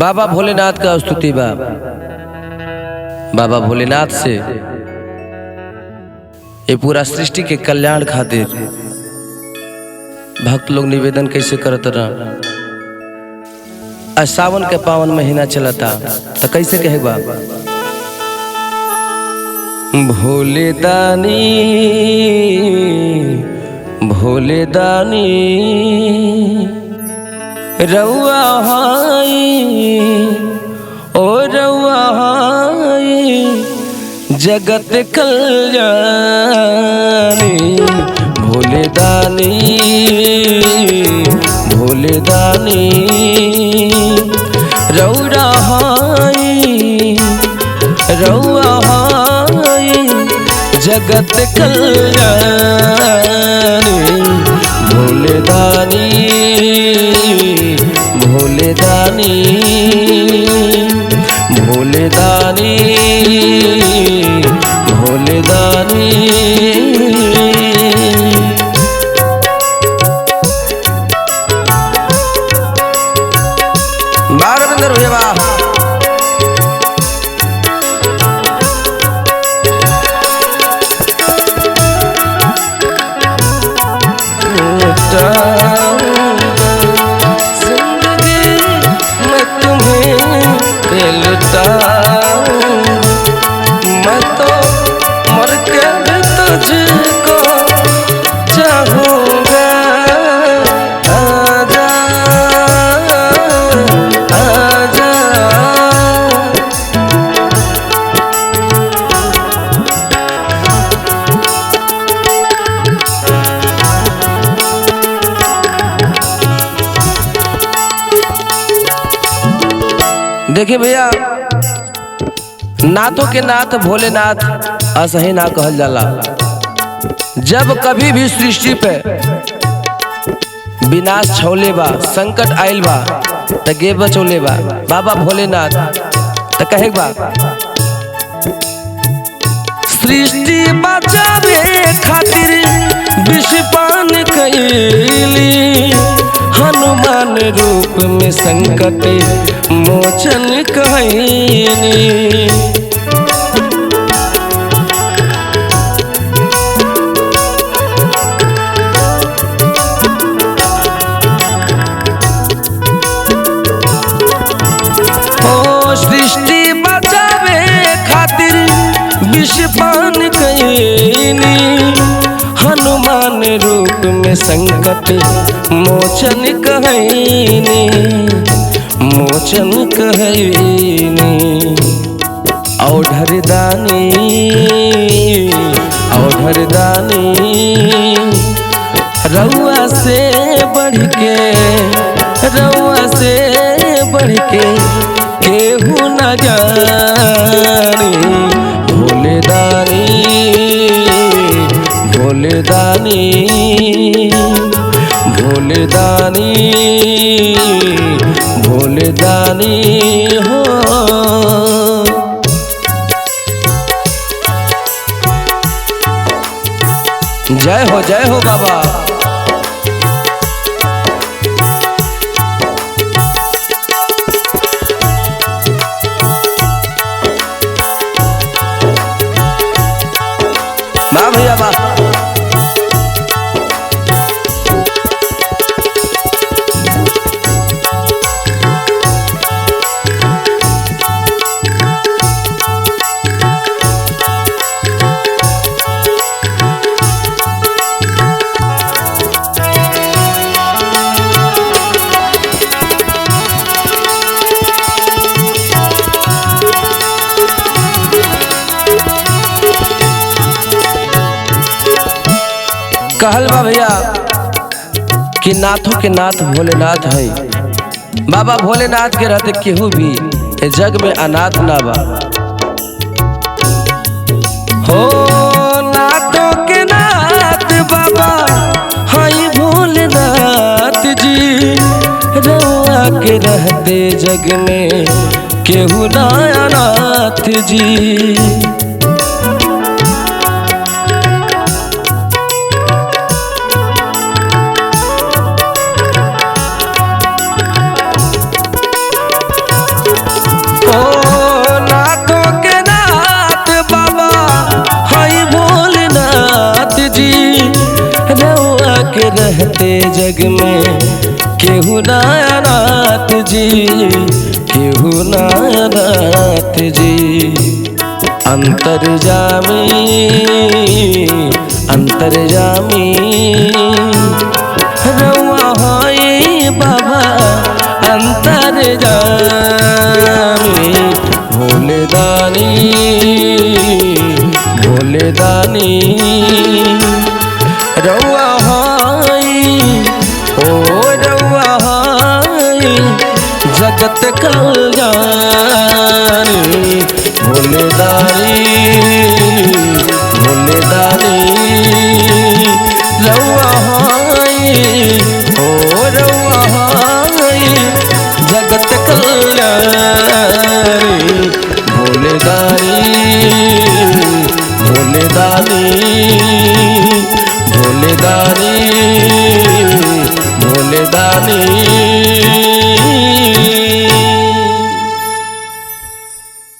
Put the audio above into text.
बाबा भोलेनाथ का स्तुति बा। बाबा भोलेनाथ से ये पूरा सृष्टि के कल्याण खातिर भक्त लोग निवेदन कैसे करत रहा। आज सावन के पावन महीना चलता तो कैसे कहे बाबा, भोले दानी भोले दानी रउआ हाई ओ रउआ हाई जगत कल्याणी, भोले दानी भोले दानी रउआ हाई रउआ हाई जगत कल्याणी, भोले दानी भोले दानी भोले दानी भोले दानी। बारविंदर भैया मैं तो मर के भी तुझको चाहूँगा, आजा आजा। देखिए भैया, नाथों के नाथ भोलेनाथ असही ना कहल जाला। जब कभी भी सृष्टि पे विनाश छौले बा, संकट आइल बा त गे बचौले बा बाबा भोलेनाथ। त कहे बा, सृष्टि बचावे खातिर विष पान कैली, हनुमान रूप में संकट मोचन कहनी। ओ सृष्टि बचावे खातिर विष पान कहनी, हनुमान रूप में संकट मोचन कहनी मोचन कहनी। औढ़र दानी औढ़र दानी रउआ से बढ़ के रउआ से बढ़ के केहू न जानी, भोले दानी भोले दानी भोले दानी भोले दानी हो। जय हो बाबा। वाह भैया वाह। कहल बा भैया कि नाथों के नाथ भोलेनाथ है। बाबा भोलेनाथ के रहते केहू भी जग में अनाथ ना बा। हो नाथों के नाथ बाबा हाई भोलेनाथ जी, रउआ के रहते जग में केहू ना अनाथ जी। रहते जग में केहू ना अनाथ जी, केहू ना अनाथ जी। अंतर्यामी अंतर्यामी रउआ होई बाबा अंतर्यामी। भोले दानी भोले दानी रउआ होई, ओ रउआ होई जगत कल्याणी। भोले दानी भोले दानी रउआ होई, ओ रउआ होई जगत कल्याणी। भोले दानी भोले दानी